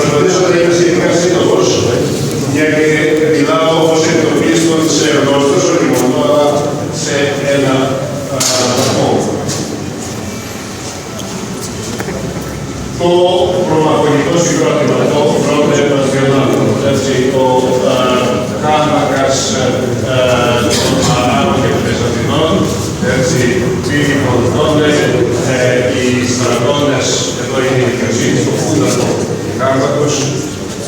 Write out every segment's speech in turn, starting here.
προσπαθήσω να είμαι σχετικά σύντομος, γιατί μιλάω ως εκτοπίστων σε γνώστος, όχι μόνο, αλλά σε ένα βαθμό. Το προμαχωνικό συγκρότημα, το πρώτο επαναγκαιονάτο, έτσι, ο κάμακας των Μαράνων και των Βυζαντινών, έτσι, οι Ποντώνες, οι Στρατώνες, εδώ είναι η δικαιοσύνη, το φούντατο κάμακος,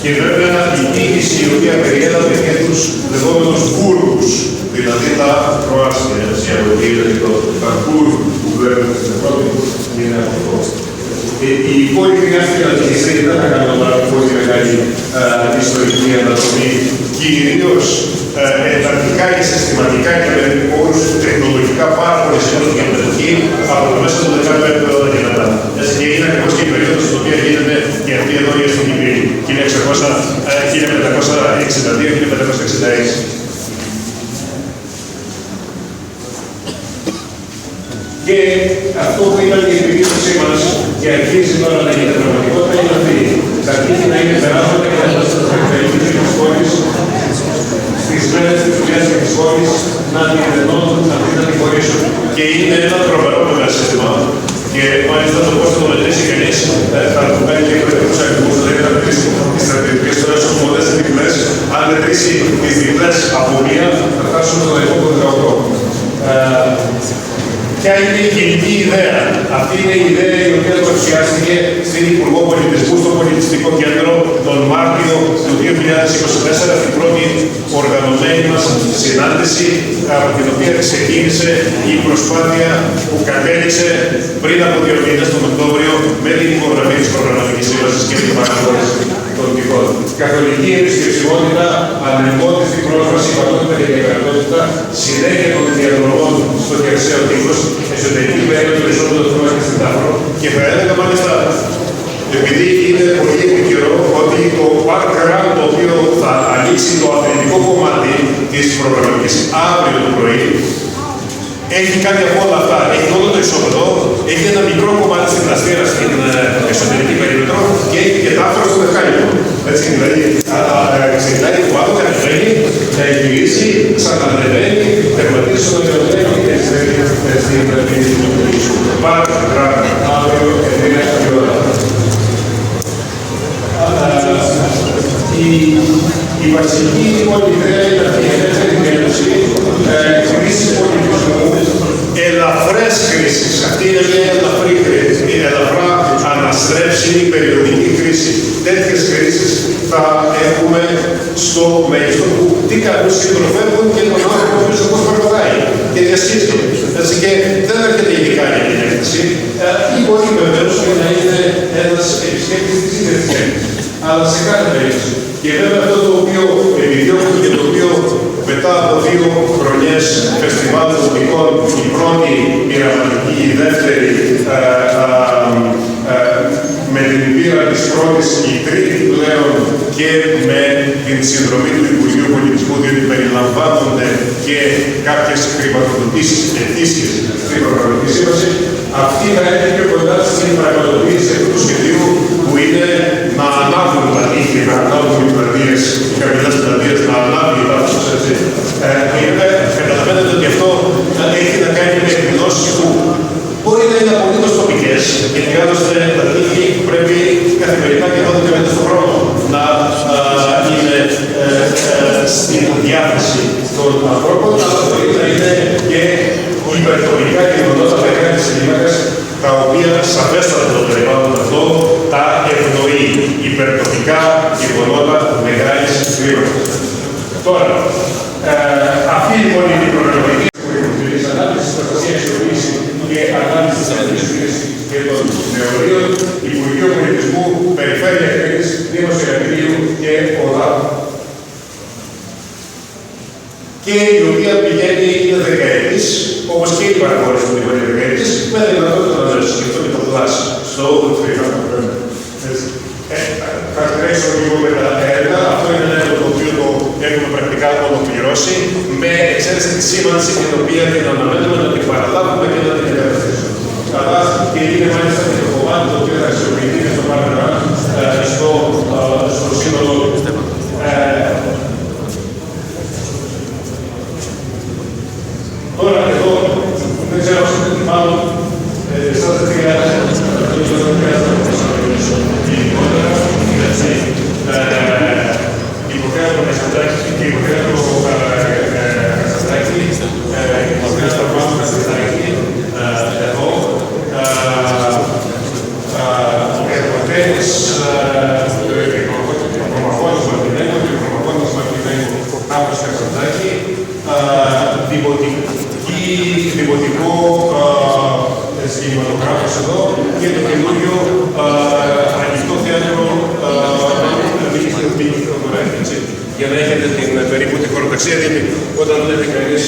και βέβαια η κίνηση η οποία περιέλαβε και τους λεγόμενους Βούργους, δηλαδή τα προάστια, έτσι, από εκεί είναι τα Βούργου που βλέπετε στην Ευρώπη, είναι από αυτό. Η πόλη χρειάστηκε να διηγηθεί, δεν θα κάνω τώρα πολύ μεγάλη ιστορική αναδρομή, κυρίως εντατικά και συστηματικά και με όρους τεχνολογικά πάρα πολύ σύγχρονη για μετοχή από το μέσα του 15ου αιώνα και μετά. Έτσι και είναι ακριβώς και η περίοδος στην οποία γίνεται και αυτή εδώ η αστυνομική 1562-1566. Και αυτό που ήταν η επιδίωξή μας και αρχίζει τώρα να γίνεται πραγματικότητα είναι ότι θα αρχίσει να είναι περάσματα και να περιοχή της πόλης στις μέρες της δουλειάς και της πόλης να την ενώνουν, να την αντιχωρήσουν. Και είναι ένα τρομερό σύστημα και μάλιστα το πώς θα το μετρήσει κανείς θα το κάνει και εκπαιδευτικούς αριθμούς, δηλαδή θα μετρήσει τις στρατιωτικές τώρα στους μοντές διπλές, αν μετρήσει τις διπλές από μία θα φτάσουμε στο επόμενο 18. Ποια είναι η γενική ιδέα? Αυτή είναι η ιδέα η οποία παρουσιάστηκε στην Υπουργό Πολιτισμού στο Πολιτιστικό Κέντρο τον Μάρτιο του 2024, την πρώτη οργανωμένη μας συνάντηση, από την οποία ξεκίνησε η προσπάθεια που κατέληξε πριν από 2 μήνες, τον Οκτώβριο, με την υπογραφή της προγραμματικής σύμβασης και την παραχώρηση των τυχών. Καθολική εμπιστευτικότητα, ανεμπόδιστη πρόσβαση, πατότητα και διακρατότητα, συνέχεια των διαδρομών στο χερσαίο τείχος, εσωτερική περίοδο περισσότερο χρόνο και στην Ταύρο. Και θα έλεγα μάλιστα, επειδή είναι πολύ επικαιρό, ότι το background το οποίο θα ανοίξει το αθλητικό κομμάτι της προγραμματικής αύριο το πρωί, έχει κάτι από όλα αυτά. Έχει όλο το ισόπεδο, έχει ένα μικρό κομμάτι στην πλαστήρα στην εσωτερική περίοδο και έχει και τάφρο στο μεχάνικο. Έτσι, δηλαδή, ξεκινάει το άτομο, κατεβαίνει, θα γυρίσει, ξανανεβαίνει, τερματίζει στον ευρωπαϊκό και στην πλαστήρα. Background, αύριο, 9 η ώρα. Η βασική λοιπόν ιδέα είναι αυτή η ελεύθερη διέλευση, χρήση πολιτισμού, ελαφρές χρήσεις. Αυτή είναι μια ελαφρή χρήση, μια ελαφρά αναστρέψιμη περιοδική χρήση. Τέτοιες χρήσεις θα έχουμε στο μέγιστο που τι κάνουν, συντροφεύουν και τον άνθρωπο που είναι πώς προχωράει και διασχίζει. Έτσι και δεν έρχεται ειδικά για την έκθεση, ή μπορεί βεβαίως να είναι ένας επισκέπτης της ίδιας της έκθεσης. Αλλά σε κάθε περίπτωση. Και βέβαια αυτό το οποίο επιδιώκουμε και το οποίο μετά από 2 χρονιές φεστιβάλ τοπικών, η πρώτη πειραματική, η δεύτερη με την πείρα της πρώτης, η τρίτη πλέον και με την συνδρομή του Υπουργείου Πολιτισμού, διότι περιλαμβάνονται και κάποιες χρηματοδοτήσεις ετήσιες στην προγραμματική σύμβαση, αυτή θα έρθει και κοντά στην πραγματοποίηση αυτού του σχεδίου που είναι να ανάβουν τα τείχη, να ανάβουν οι πλατείες, οι χαμηλές πλατείες, να ανάβει η τάφος, έτσι. Και καταλαβαίνετε ότι αυτό έχει να κάνει με εκδηλώσεις που μπορεί να είναι απολύτως τοπικές, γιατί άλλωστε τα τείχη πρέπει καθημερινά και 12 μέρες το χρόνο να είναι στην διάθεση των ανθρώπων, αλλά μπορεί να είναι και υπερτοπικά γεγονότα μεγάλης κλίμακας, τα οποία σαφέστατα το περιβάλλον αυτό τα ευνοεί. Υπερτοπικά γεγονότα μεγάλης κλίμακας. Τώρα, αυτή λοιπόν είναι η προγραμματική της ανάπτυξης, προστασία, αξιοποίηση και ανάπτυξη της ανάπτυξης και των νεολαίων, Υπουργείο Πολιτισμού, Περιφέρεια Κρήτης, Δήμος Ηρακλείου και ΟΔΑ. Και η οποία πηγαίνει, είναι δεκαετής, όπως και η παραχώρηση του πηγαίνει δεκαετής, με δυνατότητα να ζήσει. Και αυτό είναι το κλάσι στο 8 θα τρέξω λίγο με τα έργα. Αυτό είναι ένα έργο το οποίο το έχουμε πρακτικά ολοκληρώσει, με εξαίρεση τη σήμανση την οποία την αναμένουμε να την παραλάβουμε και να την εγκαταστήσουμε. Αλλά και είναι μάλιστα και το κομμάτι το οποίο θα αξιοποιηθεί και στο παρελθόν στο δημοτικό κινηματογράφος εδώ και το καινούριο ανοιχτό θέατρο για να έχετε την περίπου τη χωροταξία, γιατί όταν βλέπει κανείς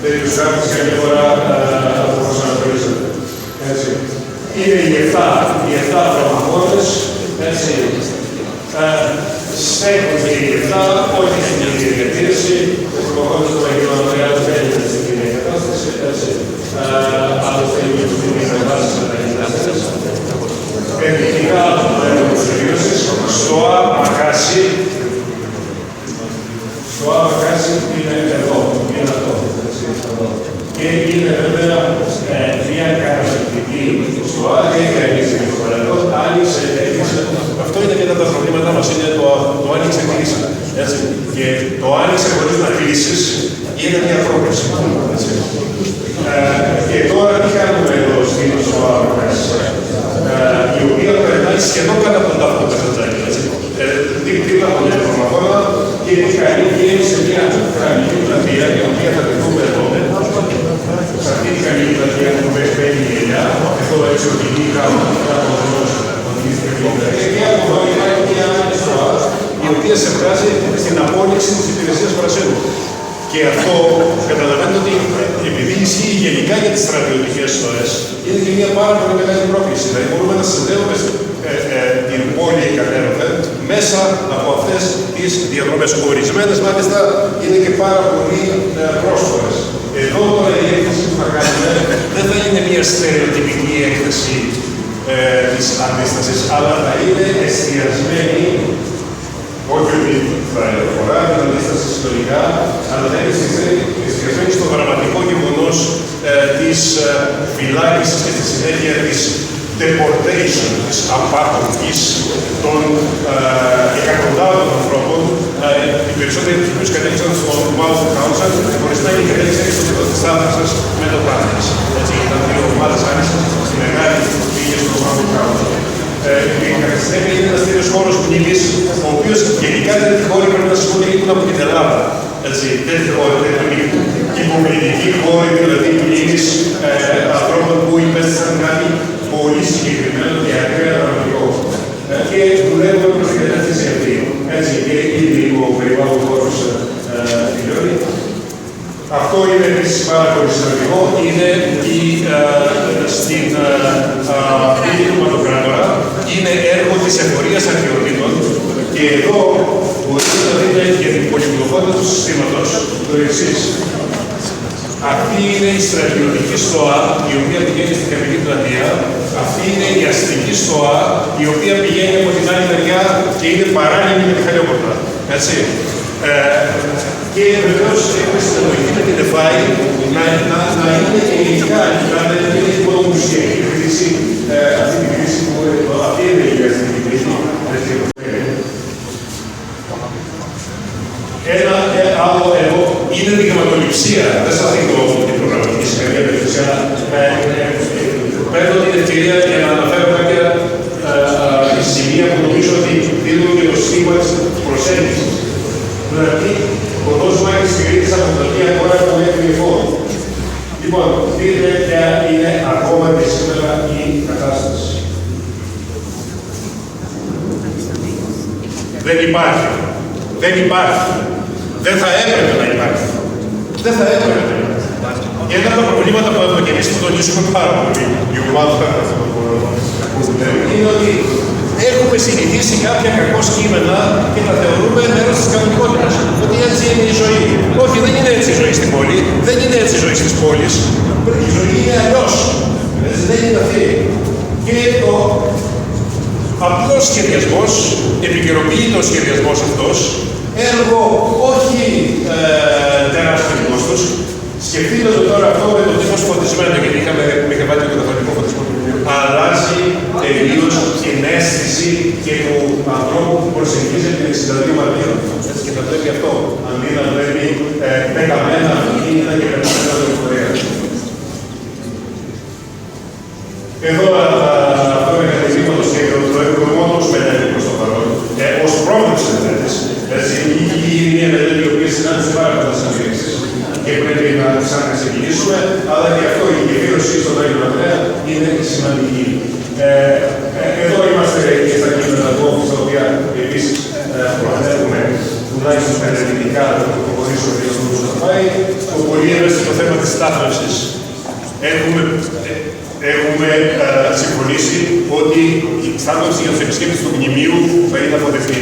περίπου γράφεις κάποια φορά προσανατολίζεται. Είναι οι 7 προμαχώνες, στέκονται οι 7, όχι στην ίδια διατήρηση, ο προμαχώνες του Αγίου Ανδρέα δεν είναι στην ίδια κατάσταση, άλλωστε είναι στην ίδια κατάσταση με τα γυμναστές. Ενδεικτικά από το έργο της τελείωσης, στο Αμακάσι, είναι εδώ, είναι αυτό. Και είναι βέβαια μια καταπληκτική στοά, δεν κανείς είναι φορετό, άνοιξε, έκλεισε. Αυτό είναι και ένα από τα προβλήματά μας, είναι το άνοιξε, κλείσει. Και το άνοιξε χωρίς να κλείσεις, είναι μια πρόκληση. Και τώρα τι κάνουμε εδώ στην στοά, η οποία περνάει σχεδόν κάτω από τον τάφο του Καζαντζάκη. Δίπλα από την Ευρωμαχώνα και η Καλή βγαίνει σε μια γραμμική πλατεία, η οποία θα δεχτούμε εδώ. Σε αυτή τη καλή πλατεία που παίρνει η ελιά, εδώ έτσι οδηγεί κάπου από και από εδώ υπάρχει μια άλλη στοά, η οποία σε βγάζει στην απόλυξη της υπηρεσίας Πρασίνου. Και αυτό καταλαβαίνετε ότι επειδή ισχύει γενικά για τις στρατιωτικές στοές, είναι και μια πάρα πολύ μεγάλη πρόκληση. Δηλαδή μπορούμε να συνδέουμε την πόλη κατέρωθεν μέσα από αυτές τις διαδρομές. Ορισμένες μάλιστα είναι και πάρα πολύ πρόσφορες. Εδώ τώρα η έκθεση που θα κάνουμε δεν θα είναι μια στερεοτυπική έκθεση της αντίστασης, αλλά θα είναι εστιασμένη, όχι ότι θα αφορά την αντίσταση ιστορικά, αλλά θα είναι εστιασμένη στο δραματικό γεγονός της φυλάκησης και στη συνέχεια της deportation, της απάτωγης των εκατοντάδων ανθρώπων, οι περισσότεροι από τους οποίους κατέληξαν στο Mouth Council, ορισμένοι κατέληξαν στο κέντρο της θάλασσας με το Πάνης. Έτσι ήταν δύο ομάδες άνοιξαν στη μεγάλη πήγε στο Mouth Council. Η Καθιστέμη είναι ένας τέτοιος χώρος μνήμης, ο οποίος γενικά τέτοιοι χώροι πρέπει να σας πω ότι ήρθαν από την Ελλάδα. Τέτοιοι χώροι, κυβερνητικοί χώροι, δηλαδή μνήμης ανθρώπων που υπέστησαν κάτι πολύ συγκεκριμένο και ακραία δραματικό. Και δουλεύουμε προς την κατεύθυνση αυτή. Έτσι, και ήδη ο περιβάλλον χώρος τελειώνει. Αυτό είναι επίσης πάρα πολύ σημαντικό. Είναι στην πύλη του Παντοκράτορα. Είναι έργο της εφορίας αρχαιοτήτων. Και εδώ μπορείτε να δείτε για την πολυπλοκότητα του συστήματος το εξής. Αυτή είναι η στρατιωτική στοά, η οποία πηγαίνει στην Καπηλή Πλατεία. Αυτή είναι η αστική στοά, η οποία πηγαίνει από την άλλη μεριά και είναι παράλληλη με τη Χαλιόπορτα. Έτσι. Και βεβαίως έχουμε συνεννοηθεί με την ΕΦΑΗ να είναι γενικά, να δεν είναι μόνο μουσιακή κρίση, αυτή την κρίση που αυτή είναι η αστική κρίση. Ένα άλλο έργο είναι η γραμματοληψία. Δεν σας δείχνω την προγραμματική σε καμία περίπτωση. Παίρνω την ευκαιρία για να αναφέρω κάποια σημεία που νομίζω ότι δίνουν και το στίγμα της προσέγγισης. Δηλαδή, ο οδός Μάκης Κρήτης από την οποία αγορά των έτοιμων. Λοιπόν, δείτε ποια είναι ακόμα και σήμερα η κατάσταση. Δεν υπάρχει. Δεν υπάρχει. Δεν θα έπρεπε να υπάρχει. Δεν θα έπρεπε να υπάρχει. Και ένα από τα προβλήματα που έχουμε και εμείς που τονίζουμε πάρα πολύ, η ομάδα είναι ότι έχουμε συνηθίσει κάποια κακό κείμενα και τα θεωρούμε μέρος της κανονικότητας. Ότι έτσι είναι η ζωή. Όχι, δεν είναι έτσι η ζωή στην πόλη, δεν είναι έτσι η ζωή στις πόλεις. Η ζωή είναι αλλιώς. Δεν είναι αυτή. Και το απλός σχεδιασμός, επικαιροποιητός σχεδιασμός αυτός, έργο όχι τεράστιο κόστος. Σκεφτείτε το τώρα αυτό με το τύπος φωτισμένο, γιατί είχαμε βάλει το καθολικό φωτισμό. Αλλάζει τελείως την αίσθηση και του ανθρώπου που προσεγγίζει την 62 Μαρτίου. Έτσι και θα βλέπει αυτό. Αντί να βλέπει πεταμένα αυτοκίνητα και πεταμένα λεωφορεία. Εδώ αυτό είναι κατευθύνω το σχέδιο. Το έχουμε μόνο μνημείου θα είναι αποδεκτή.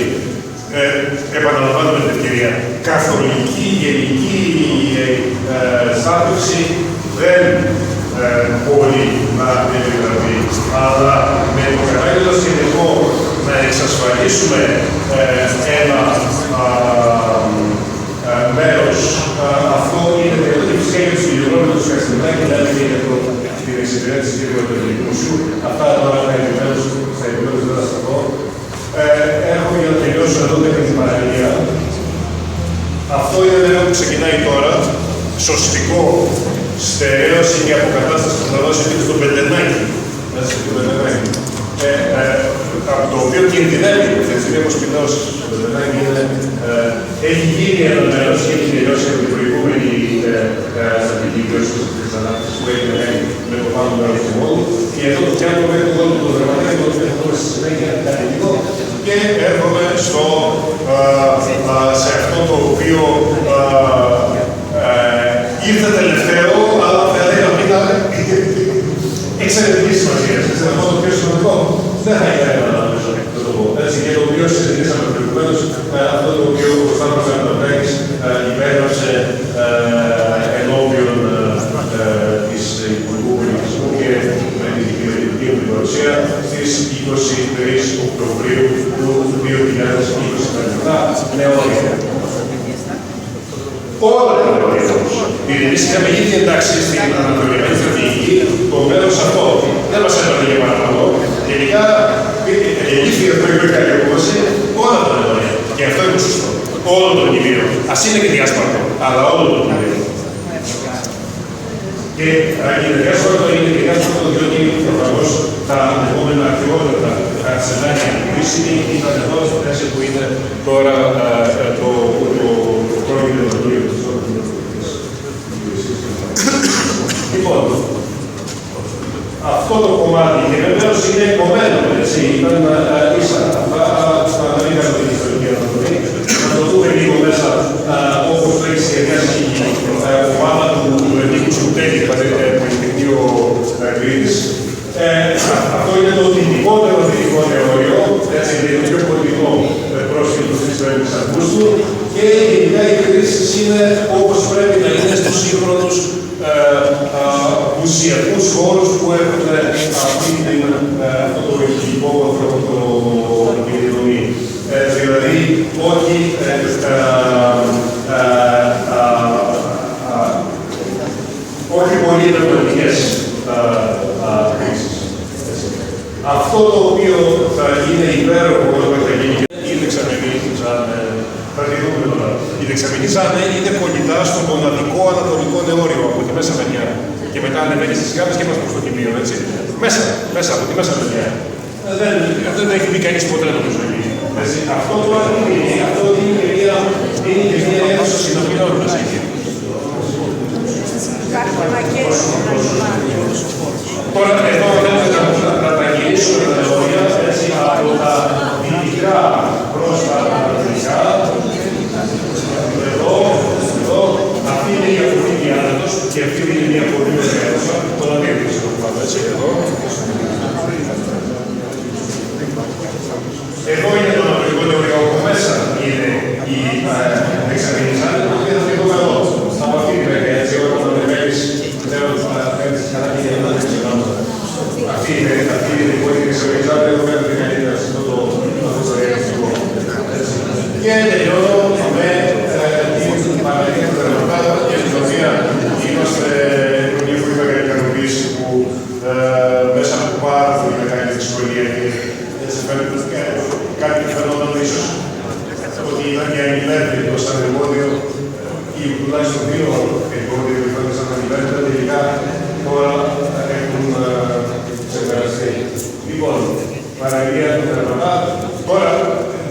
Επαναλαμβάνω με την ευκαιρία. Καθολική, γενική στάθμιση δεν μπορεί να επιτραπεί. Αλλά με τον κατάλληλο σχεδιασμό να εξασφαλίσουμε ένα μέρος, αυτό είναι τελείως και φυσικά για τους ηλιογνώμενους του Καστελάκη, δηλαδή και για την εξυπηρέτηση και του Ελληνικού Μουσείου. Αυτά τώρα θα επιμέρους, στα επιμέρους δεν θα σταθώ. Έρχομαι για να τελειώσω εδώ με την παραλία. Αυτό είναι ένα που ξεκινάει τώρα, σωστικό, στερέωση και αποκατάσταση που θα δώσει στο Πεντενάκι. Μέσα στο Πεντενάκι. Από το οποίο κινδυνεύει, έτσι όπως πεινώσει στο Πεντενάκι, έχει γίνει ένα μέρος και έχει τελειώσει από την προηγούμενη στρατηγική βιώσιμη της ανάπτυξης που έχει κάνει με το πάνω μέρος του μόλου. Και εδώ το φτιάχνουμε μέχρι το το δραματάκι, το έχουμε στη συνέχεια κατοικητικό. Και έρχομαι σε αυτό το οποίο ήρθε τελευταίο, αλλά θα έλεγα ότι ήταν εξαιρετική σημασία. Ξέρετε, αυτό το πιο σημαντικό δεν θα είναι ένα νομίζω να το πω. Έτσι, και το οποίο συζητήσαμε προηγουμένως, αυτό το οποίο ο Σταύρος Ανατολάκης υπέγραψε ενώπιον της Υπουργού Πολιτισμού και με την δική μου παρουσία στις 23 Οκτωβρίου του 2027. Νεόρια. Όλα τα νεόρια όμως. Εμείς είχαμε ήδη εντάξει στην ανατολική στρατηγική το μέρος αυτό. Δεν μας έπρεπε για παραπάνω. Τελικά, ελήφθη αυτό η προκαλιοκόμαση όλα τα νεόρια. Και αυτό είναι σωστό. Όλο το μνημείο. Ας είναι και διάσπαρτο, αλλά όλο το μνημείο. Και είναι διάσπαρτο, διότι προφανώς τα επόμενα αρχαιότερα σενάρια κρίσιμη ήταν εδώ στο θέση που είναι τώρα το πρώην Ευρωπαϊκό της Λοιπόν, αυτό το κομμάτι και βεβαίως είναι κομμένο, έτσι, ήταν ίσα. Αυτά να μην κάνω την ιστορική ανατολή. Να το δούμε λίγο μέσα όπως το έχει σχεδιάσει η ομάδα του Νίκου Σκουτέλη, Πολυτεχνείο Κρήτης. Αυτό είναι το δυτικότερο όριο, έτσι, είναι το πιο κοντινό πρόσφυγο της 5ης Αυγούστου και γενικά οι χρήσεις είναι όπως πρέπει να είναι στους σύγχρονους μουσιακούς χώρους που έχουν αυτό το ηχητικό διαδρομή. Δηλαδή, όχι πολύ ενεργοτικές χρήσεις. Αυτό το οποίο θα είναι υπέροχο όταν θα γίνει η δεξαμενή θα τη δούμε τώρα. Η δεξαμενή είναι κολλητά στο μοναδικό ανατολικό νεόριο από τη μέσα μεριά. Και μετά ανεβαίνει στις γάμες και μας προς το κοιμείο, έτσι. Μέσα από τη μέσα μεριά. Δεν έχει μπει κανείς ποτέ νομίζω εκεί. Αυτό τώρα είναι και μια αίθουσα συνομιλιών μας εκεί. Τώρα εδώ θέλουμε να τα γυρίσουμε τα νεόρια από τα δυτικά προς τα ανατολικά. Εδώ, αυτή είναι η αποφύγη άνετος και αυτή είναι μια πολύ ωραία αίθουσα. Τώρα δεν ξέρω που πάμε έτσι, εδώ. Εδώ είναι το ανατολικό νεόριο, όπου μέσα είναι η δεξαμενή άνετος, το οποίο θα δούμε εδώ. Από αυτή την μεριά, έτσι, όταν το ανεβαίνεις, λέω να φέρνεις καλά και για να δεν ξεχνάμε. Αυτή είναι η πόλη της Οριζάντα, εδώ φαίνεται καλύτερα σε αυτό το διαδικαστικό. Και τελειώνω με την παραλία του Δερματάδα, για την οποία είμαστε μια πολύ μεγάλη ικανοποίηση που μέσα από πάρα πολύ μεγάλη δυσκολία και έτσι φαίνεται κάτι φαινόταν ίσως ότι ήταν και ανηλεύθεροι το σαν εμπόδιο ή τουλάχιστον δύο εμπόδια που φαίνεται σαν ανηλεύθερα τελικά τώρα έχουν ξεπεραστεί. Λοιπόν, παραλία του Δερματά. Τώρα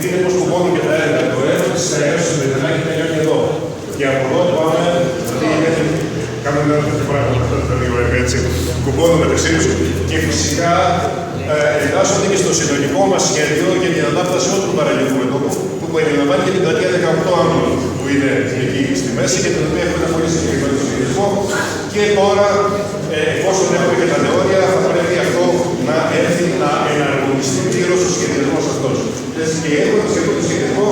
δείτε πως κουμπώνουν και τα έργα. Το έργο της αέρωσης του Πεντενάκη τελειώνει εδώ. Και από εδώ πάμε, δηλαδή κάνουμε ένα τέτοιο πράγμα, τα δύο έργα έτσι. Κουμπώνουν μεταξύ τους και φυσικά εντάσσονται και στο συνολικό μας σχέδιο για την ανάπτυξη όλου του παραλιακού μετώπου που περιλαμβάνει και την πλατεία 18 άμμων που είναι εκεί στη μέση και την οποία έχουμε ένα πολύ συγκεκριμένο σχεδιασμό. Και τώρα, εφόσον έχουμε και τα νεόρια, θα πρέπει αυτό να έρθει να ενεργοποιηθεί. αγωνιστεί γύρω στο σχεδιασμό αυτό. Και έχοντας και το σχεδιασμό,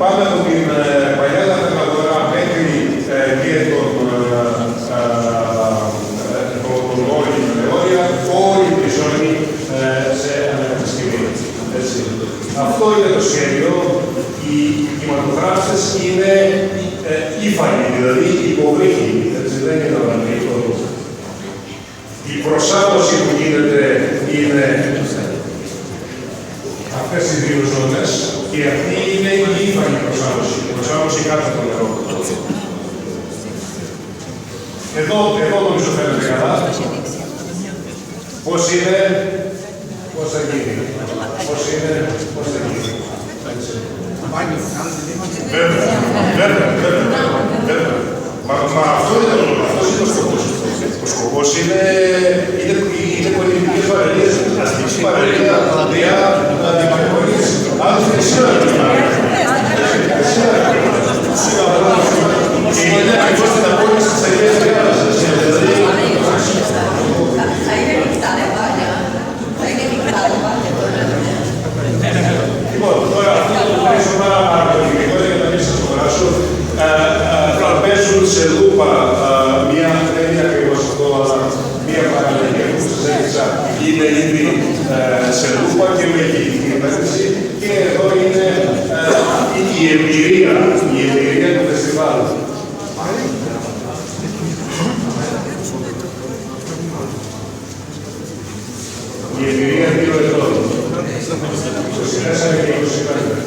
πάμε από την παλιά λαθραγορά μέχρι και τον Όρη και την Αιώρια, όλη τη ζώνη σε ανακατασκευή. Αυτό είναι το σχέδιο. Οι κυματογράφτες είναι ύφανοι, δηλαδή υποβρύχοι. Δεν είναι οργανικό. Η προσάρτωση που γίνεται είναι αυτές οι δύο ζώνες και αυτή είναι η ύφανη προσάρτωση. Η προσάρτωση κάτω από το νερό. Εδώ νομίζω φαίνεται καλά. Πώς είναι, πώς θα γίνει. Πώς είναι, πώς θα γίνει. Βέβαια. Μα αυτό είναι ο σκοπός. Ο σκοπός είναι πολιτικές παρελίες, αστική παρελία, διά, αντιμαχωρίες. Άλλος είναι σήμερα. Και είναι ακριβώς την απόλυση της Αγίας Διάλασης. Θα είναι νυχτά, δεν πάνε. Θα είναι νυχτά, δεν πάνε. Λοιπόν, τώρα αυτό το βρίσκω πάρα πολύ γρήγορα για να μην σας κουράσω. Θα παίζουν σε λούπα μία, δεν είναι ακριβώς αυτό, αλλά μία παραλλαγή που σας έδειξα είναι ήδη σε λούπα και με γητική επένδυση. Και εδώ είναι η εμπειρία του φεστιβάλ. Η εμπειρία 2 ετών. 24 και 25.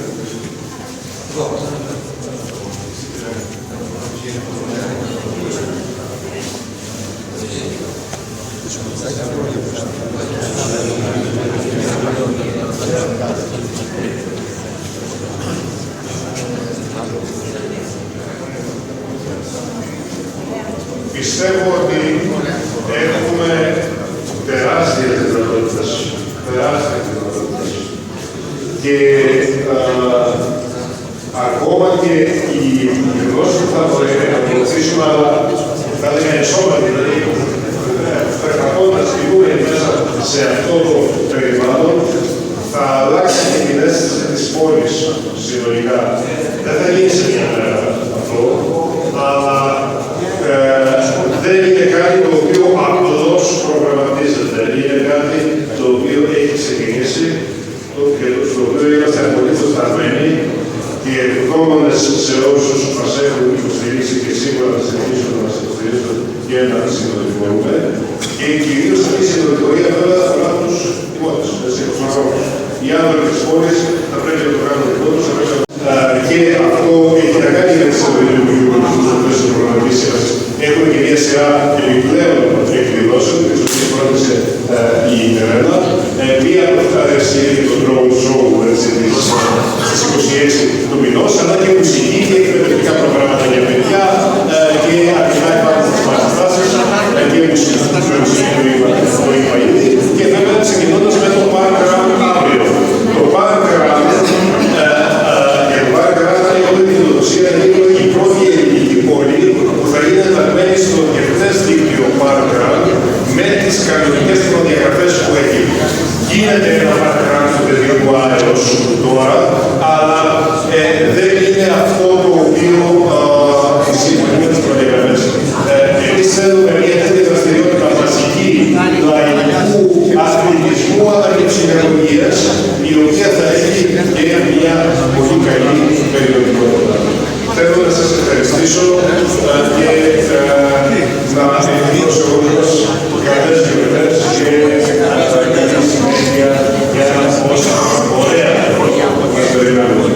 Πιστεύω ότι έχουμε τεράστιες δυνατότητες. Και ακόμα και οι γνώσεις που θα αποκτήσουμε, αλλά θα είναι ενσώματοι, δηλαδή περπατώντας φιγούρες μέσα σε αυτό το περιβάλλον, θα αλλάξει και την αίσθηση της πόλης συνολικά. Δεν θα γίνει σε μια μέρα αυτό, αλλά δεν είναι κάτι το οποίο απλώς προγραμματίζεται. Είναι κάτι το οποίο έχει ξεκινήσει και στο οποίο είμαστε απολύτως σταθμένοι και ευχόμαστε σε όσους μας έχουν υποστηρίξει και σίγουρα θα συνεχίσουν να μας υποστηρίζουν και να συνοδοιπορούμε. Και κυρίως αυτή η συνοδοιπορία βέβαια αφορά τους δημότες, τους ανθρώπους. Οι άνθρωποι της πόλης θα πρέπει να το κάνουν δικό τους, και αυτό έχει να κάνει με τις εμπειρίες που προγραμματίσει. Έχουμε και μια σειρά επιπλέον εκδηλώσεων, τις οποίες πρότεισε η Τερένα. Μία από αυτά είναι το drone show στις 26 του μηνός, αλλά και μουσική και εκπαιδευτικά προγράμματα για παιδιά και αρκετά υπάρχουν τις μαθητάσεις και μουσική που είπα ήδη. Και βέβαια ξεκινώντας με το Park Run αύριο. Το Park Run, για το Park Run θα έχουμε την οδοσία να είναι η πρώτη ελληνική πόλη που θα είναι ενταγμένη στο διεθνές δίκτυο Park Run με τις κανονικές προδιαγραφές που έχει. Γίνεται ένα Park Run στο πεδίο του Άρεος τώρα, αλλά δεν είναι αυτό το οποίο σύμφωνα με τις προδιαγραφές. Εμείς θέλουμε μια τέτοια δραστηριότητα μαζική λαϊκού αθλητισμού αλλά και ψυχαγωγίας, η οποία θα έχει και μια πολύ καλή περιοδικότητα. Θέλω να σας ευχαριστήσω και να ευχηθώ όλους καλές γιορτές και καλή συνέχεια για όσα ωραία μας περιμένουν.